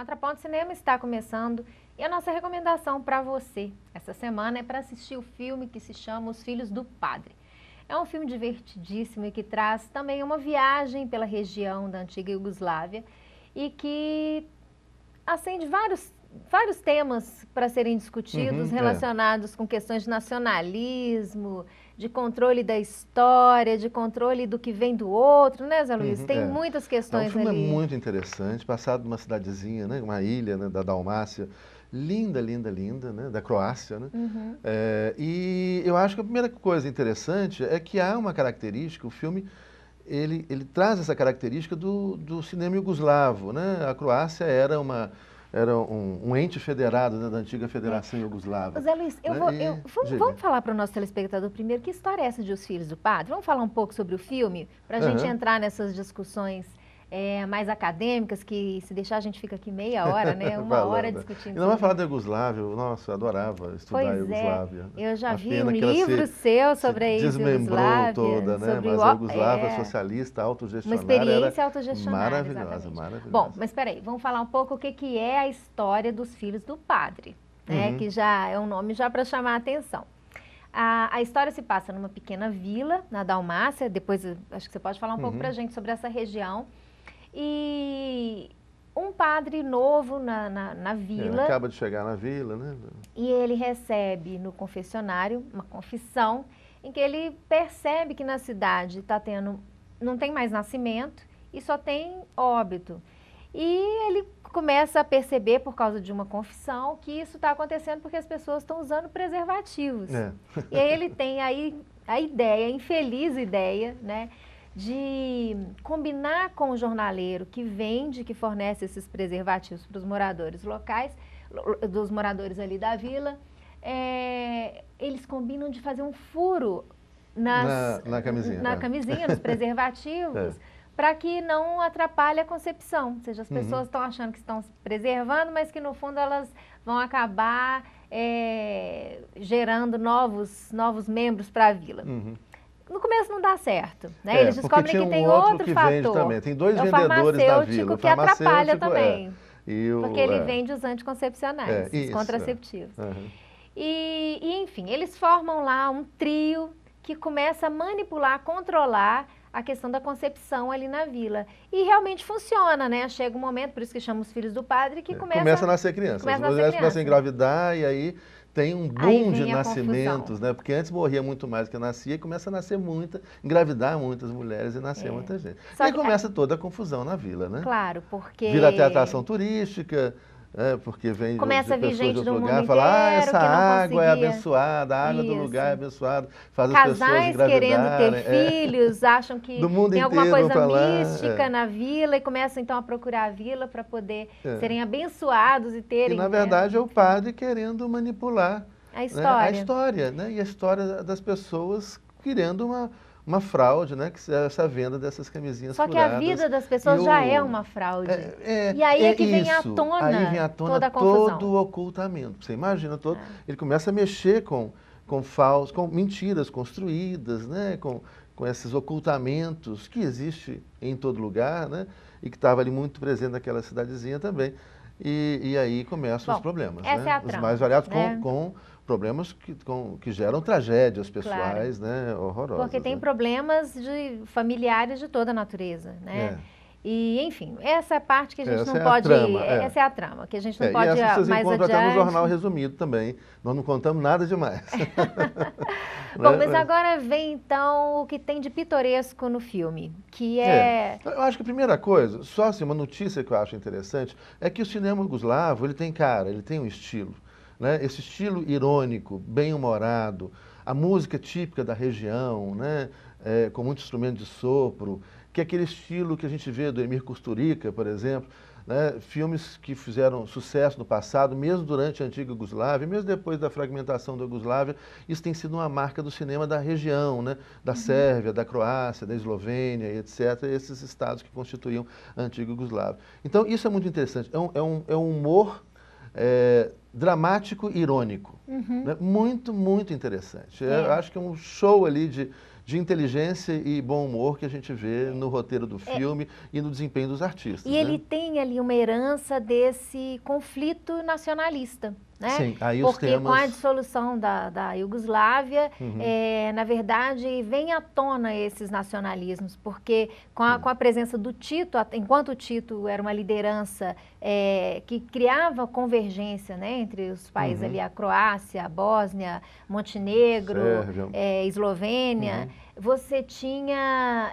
Contraponto Cinema está começando e a nossa recomendação para você essa semana é para assistir o filme que se chama Os Filhos do Padre. É um filme divertidíssimo e que traz também uma viagem pela região da antiga Iugoslávia e que acende vários temas para serem discutidos relacionados com questões de nacionalismo, de controle da história, de controle do que vem do outro, né, Zé Luiz? Tem muitas questões ali. O filme é muito interessante, passado numa cidadezinha, né, uma ilha, né, da Dalmácia, linda, linda, linda, né, da Croácia, né? E eu acho que a primeira coisa interessante é que há uma característica, o filme ele traz essa característica do cinema iugoslavo, né? A Croácia era um ente federado, né, da antiga Federação Iugoslava. Zé Luiz, vamos falar para o nosso telespectador primeiro que história é essa de Os Filhos do Padre? Vamos falar um pouco sobre o filme, para a gente entrar nessas discussões mais acadêmicas, que se deixar a gente fica aqui meia hora, né? Uma hora discutindo. Não vai falar da Iugoslávia, nossa, eu adorava estudar a Iugoslávia. Eu já vi um livro seu sobre a Iugoslávia. Desmembrou toda, né? Mas a Iugoslávia socialista, autogestionária. Uma experiência autogestionária. Maravilhosa, maravilhosa. Bom, mas espera aí, vamos falar um pouco o que é a história dos Filhos do Padre, né? Que já é um nome já para chamar a atenção. A história se passa numa pequena vila, na Dalmácia, depois acho que você pode falar um pouco para a gente sobre essa região. E um padre novo na vila. Acaba de chegar na vila, né? E ele recebe no confessionário uma confissão em que ele percebe que na cidade não tem mais nascimento e só tem óbito. E ele começa a perceber, por causa de uma confissão, que isso está acontecendo porque as pessoas estão usando preservativos. E aí ele tem aí a ideia, a infeliz ideia, né, de combinar com o jornaleiro que vende, que fornece esses preservativos para os moradores locais, dos moradores ali da vila, eles combinam de fazer um furo na camisinha, nos preservativos, para que não atrapalhe a concepção. Ou seja, as pessoas estão achando que estão se preservando, mas que no fundo elas vão acabar gerando novos membros para a vila. No começo não dá certo, né? Eles descobrem que tem outro fator. Também. Tem dois vendedores da vila. O que atrapalha também. Porque ele vende os anticoncepcionais, os contraceptivos. E, enfim, eles formam lá um trio que começa a manipular, controlar a questão da concepção ali na vila. E realmente funciona, né? Chega um momento, por isso que chama Os Filhos do Padre, que começa a nascer crianças. As mulheres começam a engravidar e aí tem um boom de nascimentos, né? Porque antes morria muito mais do que nascia e começa a nascer engravidar muitas mulheres e nascer muita gente. E aí começa toda a confusão na vila, né? Claro, porque... Vira até atração turística, porque vem começa a vir gente do mundo inteiro, essa água é abençoada, a água do lugar é abençoada, faz as pessoas engravidarem. Casais querendo ter filhos, acham que tem alguma coisa mística na vila e começam então a procurar a vila para poder serem abençoados e terem... E na verdade é o padre querendo manipular a história, a história, né? E a história das pessoas querendo uma fraude, né? Que é essa venda dessas camisinhas furadas. Só que a vida das pessoas já é uma fraude. E aí é que vem à tona toda a confusão. Todo o ocultamento. Você imagina todo. Ele começa a mexer com mentiras construídas, né? Com esses ocultamentos que existe em todo lugar, né? E que estava ali muito presente naquela cidadezinha também. E aí começam os problemas, essa né? É a trama, os mais variados com problemas que geram tragédias pessoais, né, horrorosas. Porque tem problemas familiares de toda a natureza, né? E, enfim, essa é a parte que a gente não pode... Essa é a trama, que a gente não pode ir mais adiante. Vocês encontram até no jornal resumido também. Nós não contamos nada demais. Bom, mas agora vem, então, o que tem de pitoresco no filme, que Eu acho que a primeira coisa, só assim, uma notícia que eu acho interessante, é que o cinema iugoslavo, ele tem um estilo. Né? Esse estilo irônico, bem-humorado, a música típica da região, né? Com muito instrumento de sopro, que é aquele estilo que a gente vê do Emir Kusturica, por exemplo, né? Filmes que fizeram sucesso no passado, mesmo durante a antiga Iugoslávia, mesmo depois da fragmentação da Iugoslávia, isso tem sido uma marca do cinema da região, né? Da Sérvia, da Croácia, da Eslovênia, etc., esses estados que constituíam a antiga Iugoslávia. Então, isso é muito interessante. É um humor dramático e irônico. Né? Muito, muito interessante. Eu acho que é um show ali de inteligência e bom humor que a gente vê no roteiro do filme e no desempenho dos artistas. E ele tem ali uma herança desse conflito nacionalista, né? Sim, aí os porque temas... com a dissolução da Iugoslávia, na verdade, vem à tona esses nacionalismos, porque com a presença do Tito, enquanto o Tito era uma liderança que criava convergência, né, entre os países ali, a Croácia, a Bósnia, Montenegro, Eslovênia, você tinha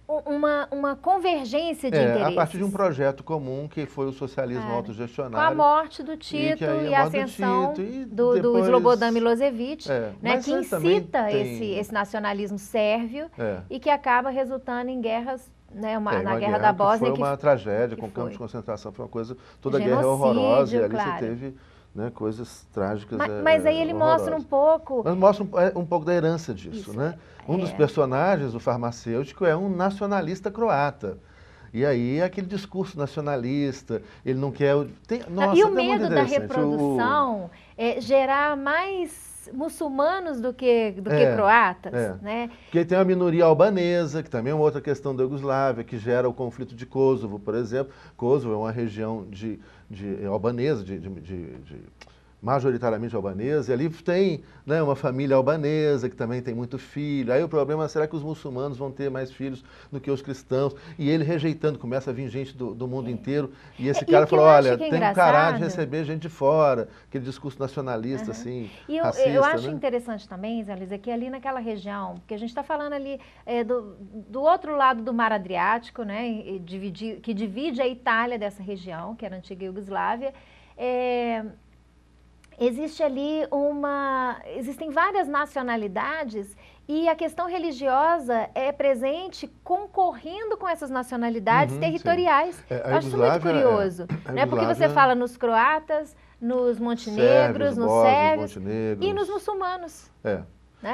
uma convergência de interesses. A partir de um projeto comum que foi o socialismo autogestionário. Com a morte do Tito e a ascensão do Slobodan Milosevic, né, que incita esse nacionalismo sérvio e que acaba resultando em guerras, né, na Guerra da Bósnia. Foi uma tragédia, com campos de concentração, foi uma coisa, toda a guerra é horrorosa, e ali você teve... Né, coisas trágicas. Mas aí ele mostra um pouco... Mas mostra um pouco da herança disso, né? Um dos personagens, o farmacêutico, é um nacionalista croata. E aí aquele discurso nacionalista, ele não quer... Nossa, e o medo da reprodução é gerar mais muçulmanos do que croatas, né? Porque tem a minoria albanesa, que também é uma outra questão da Iugoslávia, que gera o conflito de Kosovo, por exemplo. Kosovo é uma região albanesa, majoritariamente albanesa, e ali tem, né, uma família albanesa que também tem muito filho. Aí o problema é, será que os muçulmanos vão ter mais filhos do que os cristãos? E ele rejeitando, começa a vir gente do mundo inteiro, e esse cara falou, olha, tem que parar de receber gente de fora, aquele discurso nacionalista, assim, e racista, eu acho né? interessante também, Zé Luiz, que ali naquela região, porque a gente está falando ali do outro lado do Mar Adriático, né, que divide a Itália dessa região, que era a antiga Iugoslávia, existem várias nacionalidades e a questão religiosa é presente concorrendo com essas nacionalidades territoriais. Eu acho isso muito curioso, né? Porque você fala nos croatas, nos montenegros, nos sérvios e nos muçulmanos. Né?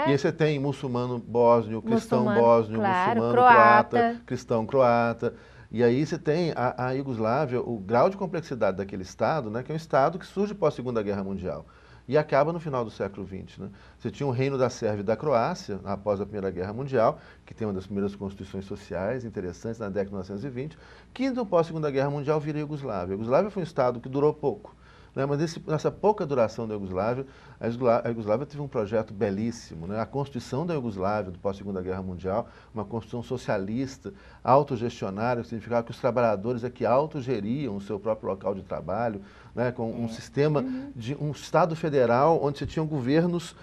E aí você tem muçulmano bósnio, cristão bósnio, muçulmano croata, cristão croata. E aí você tem a Iugoslávia, o grau de complexidade daquele Estado, né, que é um Estado que surge pós Segunda Guerra Mundial e acaba no final do século XX. Né? Você tinha o Reino da Sérvia e da Croácia, após a Primeira Guerra Mundial, que tem uma das primeiras constituições sociais interessantes na década de 1920, que no pós Segunda Guerra Mundial vira a Iugoslávia. A Iugoslávia foi um Estado que durou pouco. Né? Mas nessa pouca duração da Iugoslávia, a Iugoslávia teve um projeto belíssimo. Né? A Constituição da Iugoslávia, do pós-Segunda Guerra Mundial, uma Constituição socialista, autogestionária, que significava que os trabalhadores é que autogeriam o seu próprio local de trabalho, né? Com um sistema de um Estado federal, onde você tinha governos...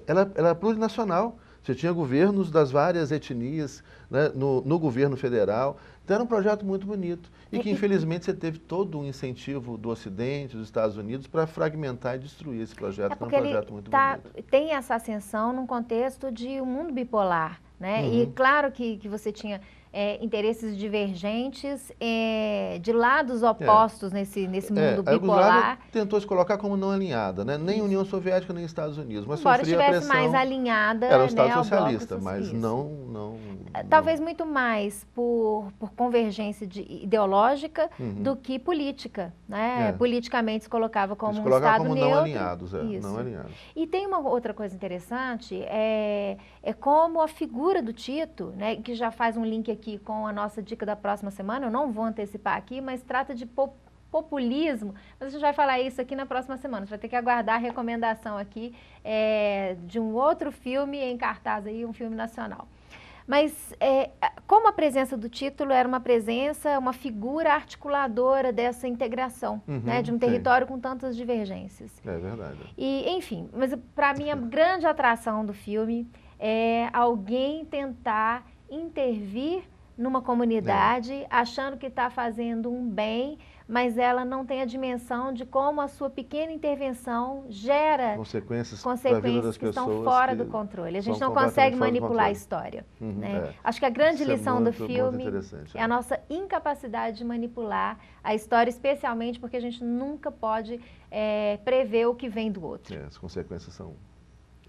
ela era plurinacional. Você tinha governos das várias etnias, né, no governo federal. Então era um projeto muito bonito. E que, infelizmente, você teve todo um incentivo do Ocidente, dos Estados Unidos, para fragmentar e destruir esse projeto, que é um projeto muito bonito. Tem essa ascensão num contexto de um mundo bipolar, né? E claro que você tinha interesses divergentes de lados opostos nesse mundo bipolar. A Iugoslávia tentou se colocar como não alinhada, né? Nem União Soviética, nem Estados Unidos, mas embora sofria estivesse pressão. Mais alinhada, era o Estado né, socialista, mas não... Talvez muito mais por convergência ideológica do que política, né? Politicamente se colocava como um Estado como neutro. Não alinhados, não alinhados. E tem uma outra coisa interessante, é como a figura do Tito, né, que já faz um link aqui com a nossa dica da próxima semana, eu não vou antecipar aqui, mas trata de populismo, mas a gente vai falar isso aqui na próxima semana, você vai ter que aguardar a recomendação aqui de um outro filme em cartaz aí, um filme nacional. Mas como a presença do Tito era uma figura articuladora dessa integração, né, de um território com tantas divergências. É verdade. E, enfim, mas para mim a grande atração do filme é alguém tentar intervir numa comunidade, achando que está fazendo um bem, mas ela não tem a dimensão de como a sua pequena intervenção gera consequências que estão fora do controle. A gente não consegue manipular a história. Né? Acho que a grande lição do filme é a nossa incapacidade de manipular a história, especialmente porque a gente nunca pode prever o que vem do outro. As consequências são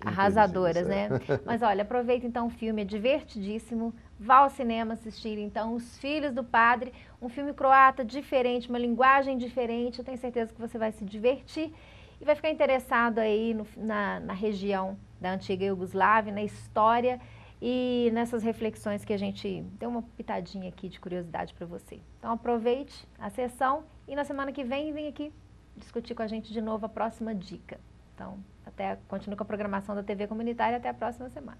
arrasadoras, né? Imprevisíveis, Mas olha, aproveita então o filme, é divertidíssimo. Vá ao cinema assistir então Os Filhos do Padre, um filme croata diferente, uma linguagem diferente. Eu tenho certeza que você vai se divertir e vai ficar interessado aí na região da antiga Iugoslávia, na história e nessas reflexões que a gente deu uma pitadinha aqui de curiosidade para você. Então aproveite a sessão e na semana que vem aqui discutir com a gente de novo a próxima dica. Então, continue com a programação da TV Comunitária. Até a próxima semana.